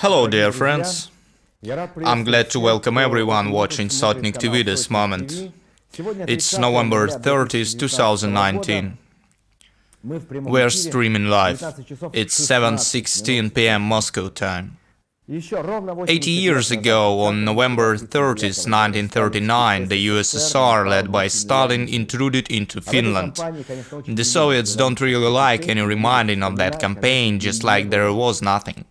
Hello dear friends, I'm glad to welcome everyone watching Sotnik-TV this moment. It's November 30th, 2019. We're streaming live. It's 7:16 PM Moscow time. 80 years ago, on November 30th, 1939, the USSR, led by Stalin, intruded into Finland. The Soviets don't really like any reminding of that campaign, just like there was nothing.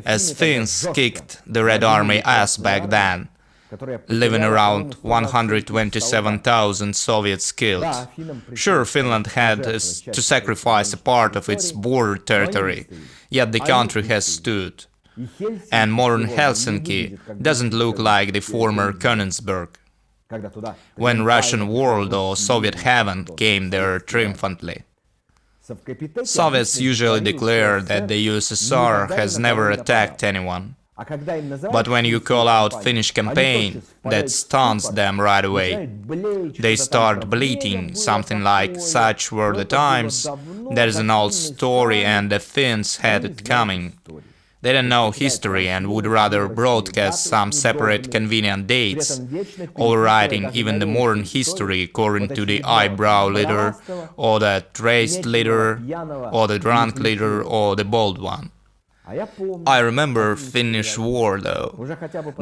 As Finns kicked the Red Army ass back then, leaving around 127,000 Soviets killed. Sure, Finland had to sacrifice a part of its border territory, yet the country has stood. And modern Helsinki doesn't look like the former Königsberg, when Russian world or Soviet heaven came there triumphantly. Soviets usually declare that the USSR has never attacked anyone. But when you call out Finnish campaign, that stuns them right away. They start bleating something like "such were the times", that is an old story and the Finns had it coming. They don't know history and would rather broadcast some separate convenient dates, overwriting even the modern history according to the eyebrow leader, or the traced leader, or the drunk leader, or the bold one. I remember Finnish war though,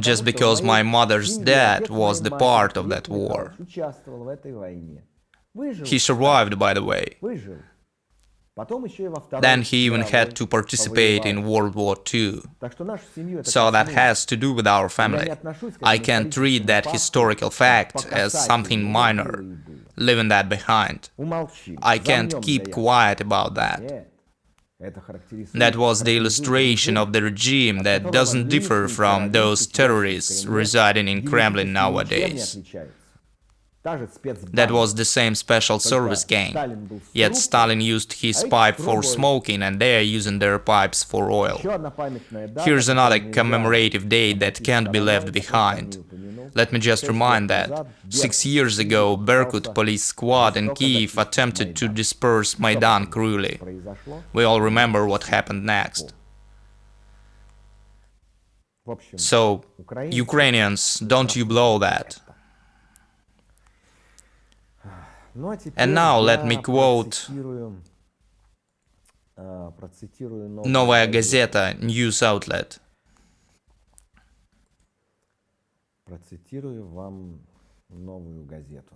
just because my mother's dad was the part of that war. He survived, by the way. Then he even had to participate in World War II. So that has to do with our family. I can't treat that historical fact as something minor, leaving that behind. I can't keep quiet about that. That was the illustration of the regime that doesn't differ from those terrorists residing in Kremlin nowadays. That was the same special service gang, yet Stalin used his pipe for smoking and they are using their pipes for oil. Here's another commemorative date that can't be left behind. Let me just remind that 6 years ago, Berkut police squad in Kiev attempted to disperse Maidan cruelly. We all remember what happened next. So, Ukrainians, don't you blow that. And now let me quote Novaya Gazeta news outlet. Процитирую вам новую газету.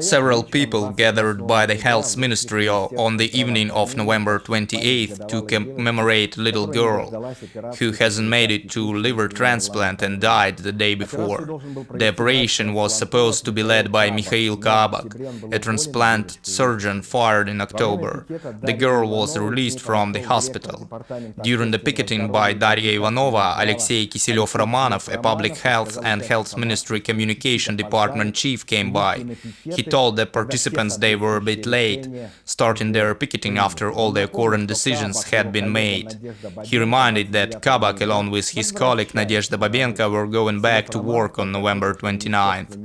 Several people gathered by the Health Ministry on the evening of November 28th to commemorate a little girl who hasn't made it to liver transplant and died the day before. The operation was supposed to be led by Mikhail Kabak, a transplant surgeon fired in October. The girl was released from the hospital. During the picketing by Daria Ivanova, Alexei Kiselov-Romanov, a public health and health ministry communication department chief, came by. He told the participants they were a bit late, starting their picketing after all the current decisions had been made. He reminded that Kabak, along with his colleague Nadezhda Babenko, were going back to work on November 29th.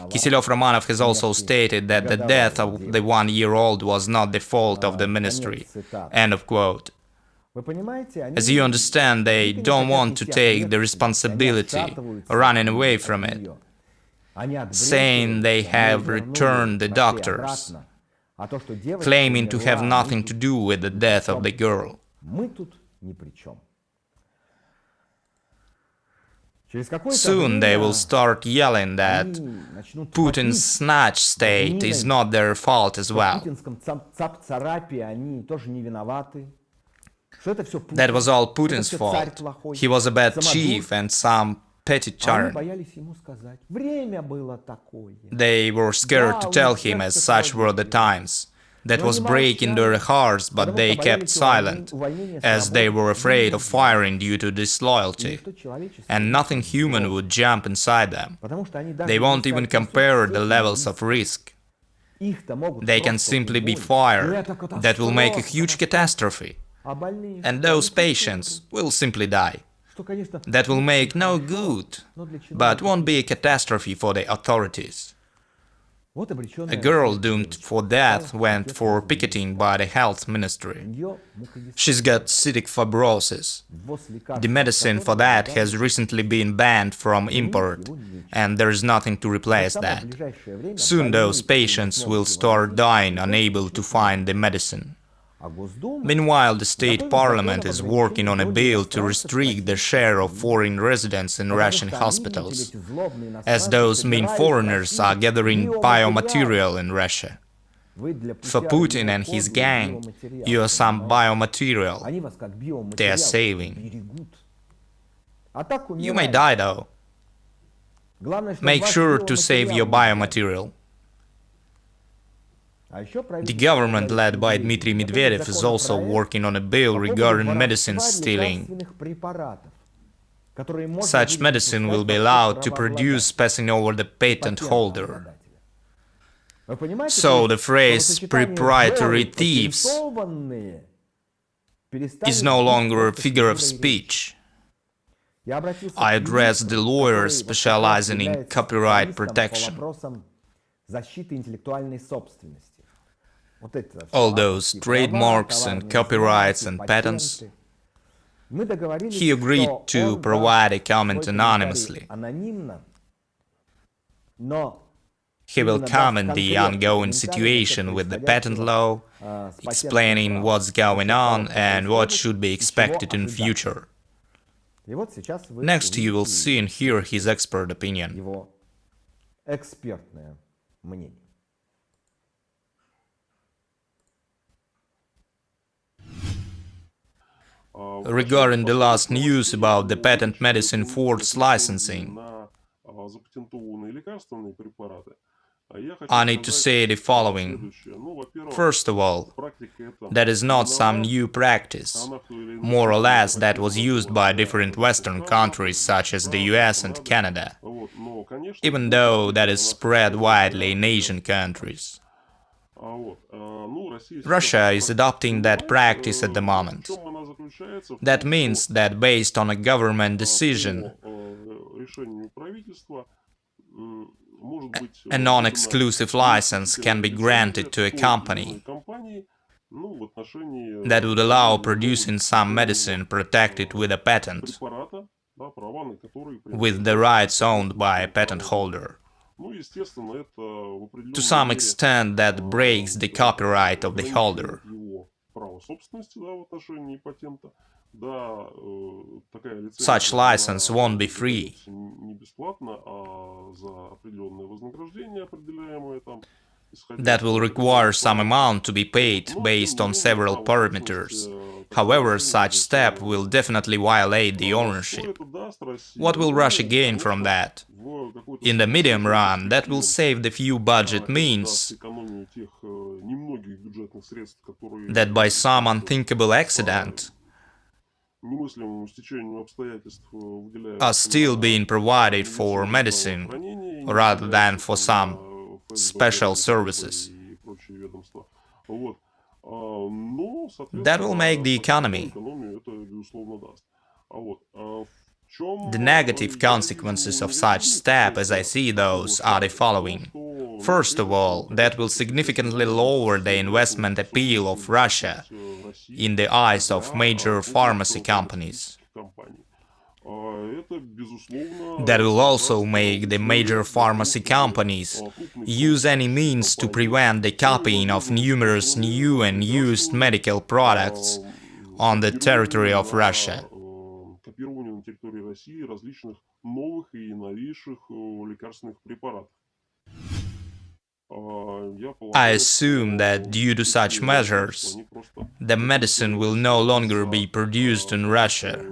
Kiselov-Romanov has also stated that the death of the one-year-old was not the fault of the ministry. End of quote. As you understand, they don't want to take the responsibility, running away from it, saying they have returned the doctors, claiming to have nothing to do with the death of the girl. Soon they will start yelling that Putin's snatch state is not their fault as well. That was all Putin's fault. He was a bad chief and some petty tyrant. They were scared to tell him as such were the times. That was breaking their hearts, but they kept silent, as they were afraid of firing due to disloyalty, and nothing human would jump inside them. They won't even compare the levels of risk. They can simply be fired. That will make a huge catastrophe, and those patients will simply die. That will make no good, but won't be a catastrophe for the authorities. A girl doomed for death went for picketing by the health ministry. She's got cystic fibrosis. The medicine for that has recently been banned from import, and there's nothing to replace that. Soon those patients will start dying unable to find the medicine. Meanwhile, the state parliament is working on a bill to restrict the share of foreign residents in Russian hospitals, as those mean foreigners are gathering biomaterial in Russia. For Putin and his gang, you are some biomaterial they are saving. You may die though. Make sure to save your biomaterial. The government led by Dmitry Medvedev is also working on a bill regarding medicine stealing. Such medicine will be allowed to produce passing over the patent holder. So the phrase "proprietary thieves" is no longer a figure of speech. I address the lawyers specializing in copyright protection. All those trademarks and copyrights and patents. He agreed to provide a comment anonymously. He will comment the ongoing situation with the patent law, explaining what's going on and what should be expected in future. Next you will see and hear his expert opinion. Regarding the last news about the patent medicine forced licensing, I need to say the following. First of all, that is not some new practice. More or less that was used by different Western countries such as the US and Canada, even though that is spread widely in Asian countries. Russia is adopting that practice at the moment. That means that based on a government decision, a non-exclusive license can be granted to a company that would allow producing some medicine protected with a patent, with the rights owned by a patent holder. To some extent, that breaks the copyright of the holder. Such license won't be free. That will require some amount to be paid based on several parameters. However, such step will definitely violate the ownership. What will Russia gain from that? In the medium run, that will save the few budget means that by some unthinkable accident are still being provided for medicine rather than for some special services. That will make the economy. The negative consequences of such step, as I see those, are the following. First of all, that will significantly lower the investment appeal of Russia in the eyes of major pharmacy companies. That will also make the major pharmacy companies use any means to prevent the copying of numerous new and used medical products on the territory of Russia. I assume that due to such measures, the medicine will no longer be produced in Russia,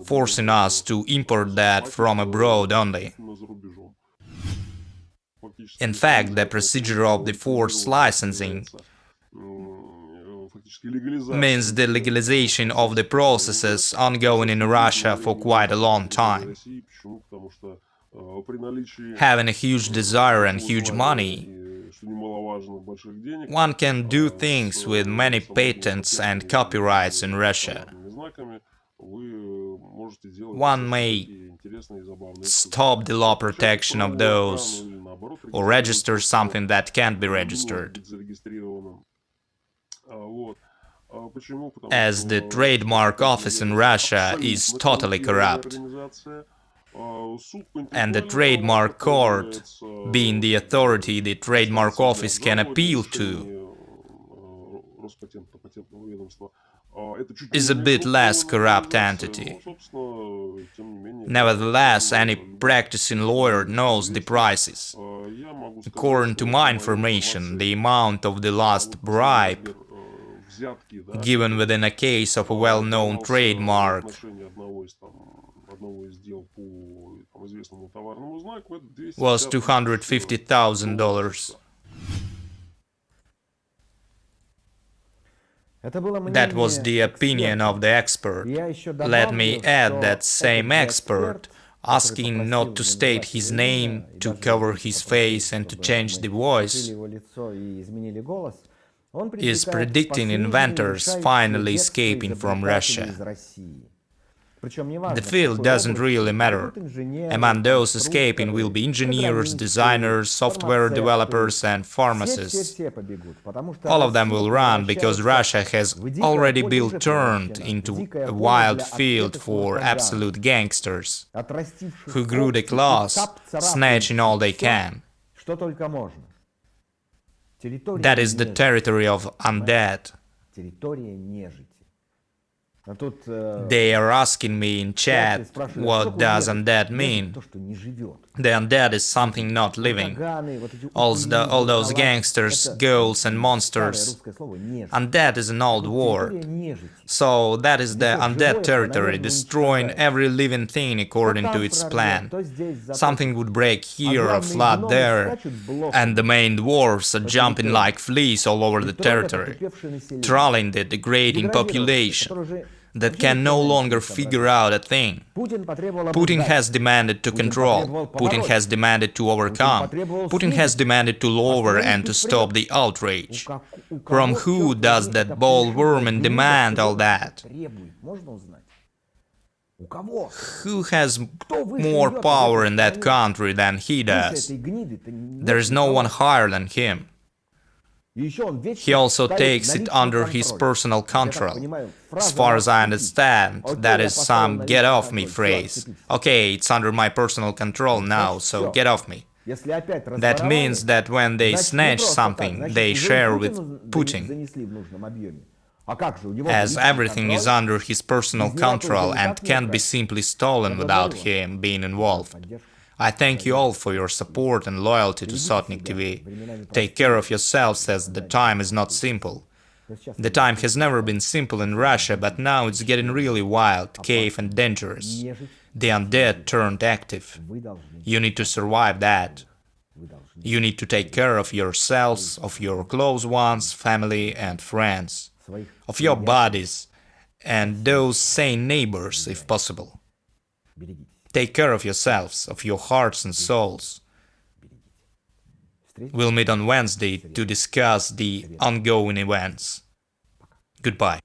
forcing us to import that from abroad only. In fact, the procedure of the forced licensing means the legalization of the processes ongoing in Russia for quite a long time. Having a huge desire and huge money, one can do things with many patents and copyrights in Russia. One may stop the law protection of those or register something that can't be registered, as the trademark office in Russia is totally corrupt, and the trademark court, being the authority the trademark office can appeal to, is a bit less corrupt entity. Nevertheless, any practicing lawyer knows the prices. According to my information, the amount of the last bribe given within a case of a well-known trademark was $250,000. That was the opinion of the expert. Let me add that same expert, asking not to state his name, to cover his face and to change the voice, is predicting inventors finally escaping from Russia. The field doesn't really matter. Among those escaping will be engineers, designers, software developers and pharmacists. All of them will run because Russia has already been turned into a wild field for absolute gangsters who grew the claws, snatching all they can. That is the territory of undead. They are asking me in chat, what does undead mean? The undead is something not living. All those gangsters, ghouls and monsters. Undead is an old word. So that is the undead territory, destroying every living thing according to its plan. Something would break here or flood there, and the main dwarfs are jumping like fleas all over the territory, trolling the degrading population that can no longer figure out a thing. Putin has demanded to control, Putin has demanded to overcome, Putin has demanded to lower and to stop the outrage. From who does that bold vermin demand all that? Who has more power in that country than he does? There is no one higher than him. He also takes it under his personal control. As far as I understand, that is some get off me phrase. Okay, it's under my personal control now, so get off me. That means that when they snatch something, they share with Putin, as everything is under his personal control and can't be simply stolen without him being involved. I thank you all for your support and loyalty to Sotnik-TV. Take care of yourselves, as the time is not simple. The time has never been simple in Russia, but now it's getting really wild, cave and dangerous. The undead turned active. You need to survive that. You need to take care of yourselves, of your close ones, family and friends, of your bodies, and those sane neighbors, if possible. Take care of yourselves, of your hearts and souls. We'll meet on Wednesday to discuss the ongoing events. Goodbye.